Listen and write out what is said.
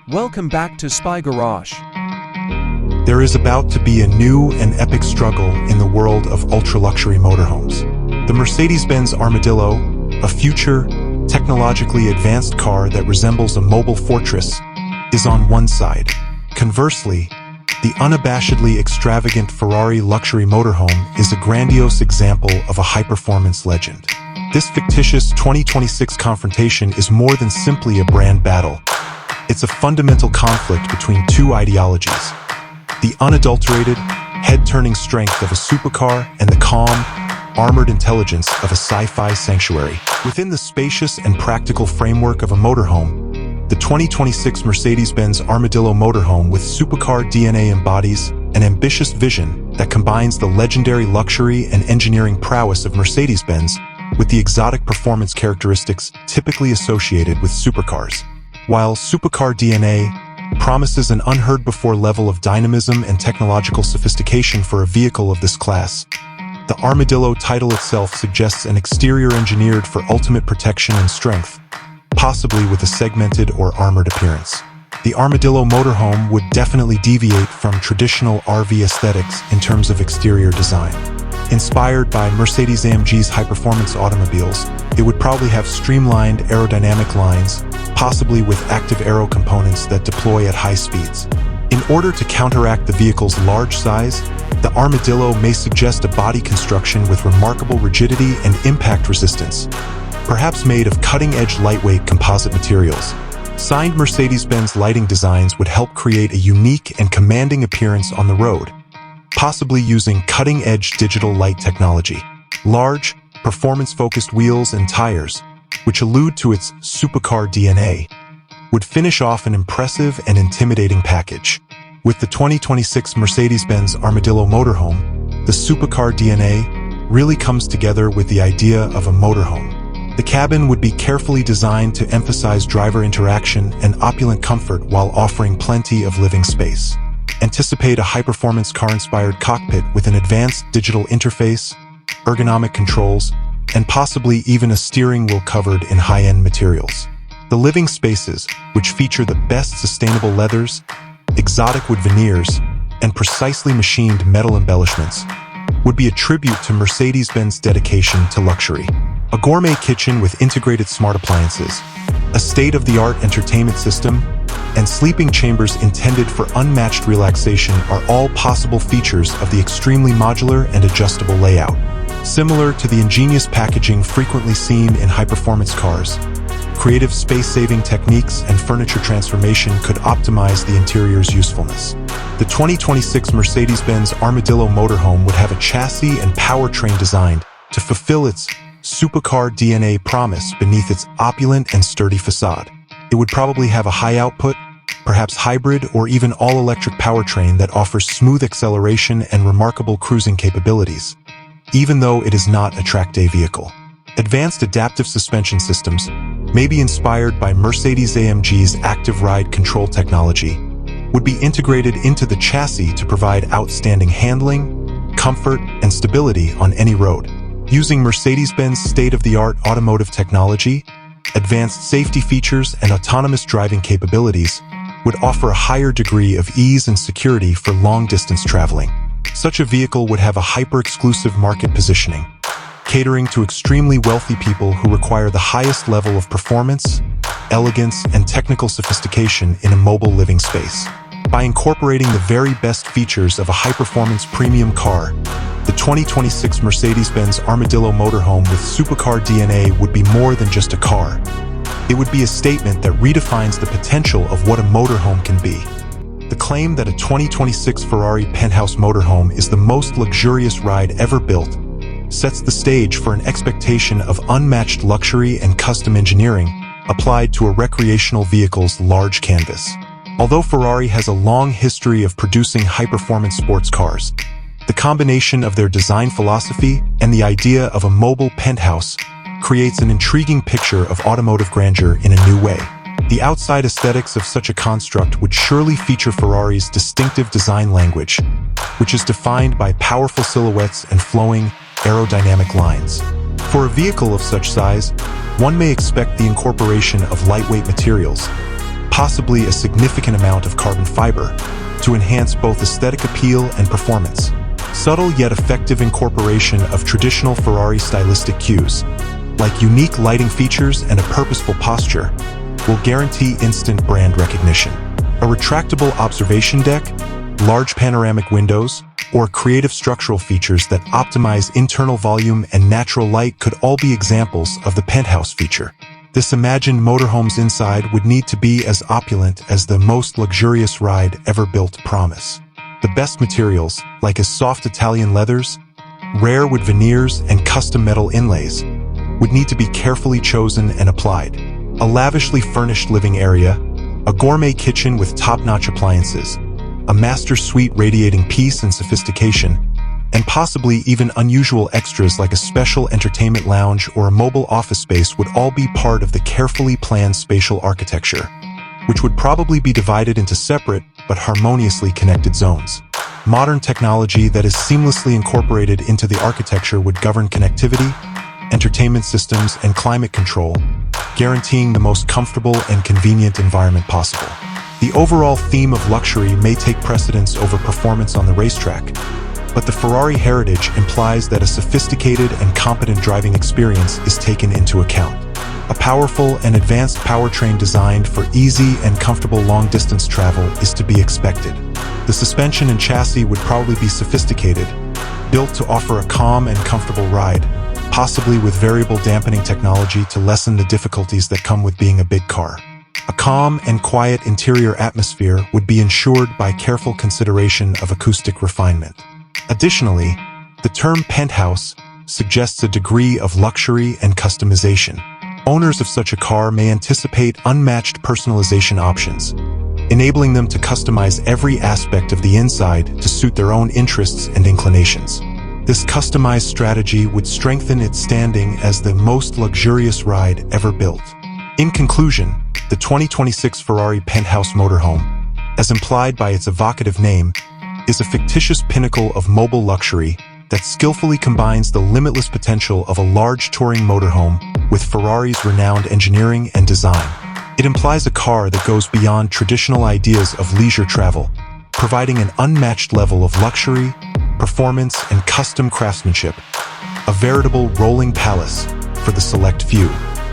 Welcome back to Spy Garage. There is about to be a new and epic struggle in the world of ultra-luxury motorhomes. The Mercedes-Benz Armadillo, a future, technologically advanced car that resembles a mobile fortress, is on one side. Conversely, the unabashedly extravagant Ferrari Luxury Motorhome is a grandiose example of a high-performance legend. This fictitious 2026 confrontation is more than simply a brand battle. It's a fundamental conflict between two ideologies: the unadulterated, head-turning strength of a supercar and the calm, armored intelligence of a sci-fi sanctuary. Within the spacious and practical framework of a motorhome, the 2026 Mercedes-Benz Armadillo Motorhome with supercar DNA embodies an ambitious vision that combines the legendary luxury and engineering prowess of Mercedes-Benz with the exotic performance characteristics typically associated with supercars. While supercar DNA promises an unheard-before level of dynamism and technological sophistication for a vehicle of this class, the Armadillo title itself suggests an exterior engineered for ultimate protection and strength, possibly with a segmented or armored appearance. The Armadillo Motorhome would definitely deviate from traditional RV aesthetics in terms of exterior design. Inspired by Mercedes-AMG's high-performance automobiles, it would probably have streamlined aerodynamic lines, possibly with active aero components that deploy at high speeds. In order to counteract the vehicle's large size, the Armadillo may suggest a body construction with remarkable rigidity and impact resistance, perhaps made of cutting-edge lightweight composite materials. Signed Mercedes-Benz lighting designs would help create a unique and commanding appearance on the road, possibly using cutting-edge digital light technology. Large, performance-focused wheels and tires, which allude to its supercar DNA, would finish off an impressive and intimidating package. With the 2026 Mercedes-Benz Armadillo Motorhome, the supercar DNA really comes together with the idea of a motorhome. The cabin would be carefully designed to emphasize driver interaction and opulent comfort while offering plenty of living space. Anticipate a high-performance car-inspired cockpit with an advanced digital interface, ergonomic controls, and possibly even a steering wheel covered in high-end materials. The living spaces, which feature the best sustainable leathers, exotic wood veneers, and precisely machined metal embellishments, would be a tribute to Mercedes-Benz dedication to luxury. A gourmet kitchen with integrated smart appliances, a state-of-the-art entertainment system, and sleeping chambers intended for unmatched relaxation are all possible features of the extremely modular and adjustable layout. Similar to the ingenious packaging frequently seen in high-performance cars, creative space-saving techniques and furniture transformation could optimize the interior's usefulness. The 2026 Mercedes-Benz Armadillo Motorhome would have a chassis and powertrain designed to fulfill its supercar DNA promise beneath its opulent and sturdy facade. It would probably have a high-output, perhaps hybrid or even all-electric powertrain that offers smooth acceleration and remarkable cruising capabilities, even though it is not a track-day vehicle. Advanced adaptive suspension systems, maybe inspired by Mercedes-AMG's active ride control technology, would be integrated into the chassis to provide outstanding handling, comfort, and stability on any road. Using Mercedes-Benz state-of-the-art automotive technology, advanced safety features, and autonomous driving capabilities would offer a higher degree of ease and security for long-distance traveling. Such a vehicle would have a hyper-exclusive market positioning, catering to extremely wealthy people who require the highest level of performance, elegance, and technical sophistication in a mobile living space. By incorporating the very best features of a high-performance premium car, the 2026 Mercedes-Benz Armadillo Motorhome with supercar DNA would be more than just a car. It would be a statement that redefines the potential of what a motorhome can be. The claim that a 2026 Ferrari penthouse motorhome is the most luxurious ride ever built sets the stage for an expectation of unmatched luxury and custom engineering applied to a recreational vehicle's large canvas. Although Ferrari has a long history of producing high-performance sports cars, the combination of their design philosophy and the idea of a mobile penthouse creates an intriguing picture of automotive grandeur in a new way. The outside aesthetics of such a construct would surely feature Ferrari's distinctive design language, which is defined by powerful silhouettes and flowing, aerodynamic lines. For a vehicle of such size, one may expect the incorporation of lightweight materials, possibly a significant amount of carbon fiber, to enhance both aesthetic appeal and performance. Subtle yet effective incorporation of traditional Ferrari stylistic cues, like unique lighting features and a purposeful posture, will guarantee instant brand recognition. A retractable observation deck, large panoramic windows, or creative structural features that optimize internal volume and natural light could all be examples of the penthouse feature. This imagined motorhome's inside would need to be as opulent as the most luxurious ride ever built promise. The best materials, like as soft Italian leathers, rare wood veneers, and custom metal inlays, would need to be carefully chosen and applied. A lavishly furnished living area, a gourmet kitchen with top-notch appliances, a master suite radiating peace and sophistication, and possibly even unusual extras like a special entertainment lounge or a mobile office space would all be part of the carefully planned spatial architecture, which would probably be divided into separate but harmoniously connected zones. Modern technology that is seamlessly incorporated into the architecture would govern connectivity, entertainment systems, and climate control, guaranteeing the most comfortable and convenient environment possible. The overall theme of luxury may take precedence over performance on the racetrack, but the Ferrari heritage implies that a sophisticated and competent driving experience is taken into account. A powerful and advanced powertrain designed for easy and comfortable long-distance travel is to be expected. The suspension and chassis would probably be sophisticated, built to offer a calm and comfortable ride, possibly with variable dampening technology to lessen the difficulties that come with being a big car. A calm and quiet interior atmosphere would be ensured by careful consideration of acoustic refinement. Additionally, the term penthouse suggests a degree of luxury and customization. Owners of such a car may anticipate unmatched personalization options, enabling them to customize every aspect of the inside to suit their own interests and inclinations. This customized strategy would strengthen its standing as the most luxurious ride ever built. In conclusion, the 2026 Ferrari Penthouse Motorhome, as implied by its evocative name, is a fictitious pinnacle of mobile luxury that skillfully combines the limitless potential of a large touring motorhome with Ferrari's renowned engineering and design. It implies a car that goes beyond traditional ideas of leisure travel, providing an unmatched level of luxury, performance, and custom craftsmanship, a veritable rolling palace for the select few.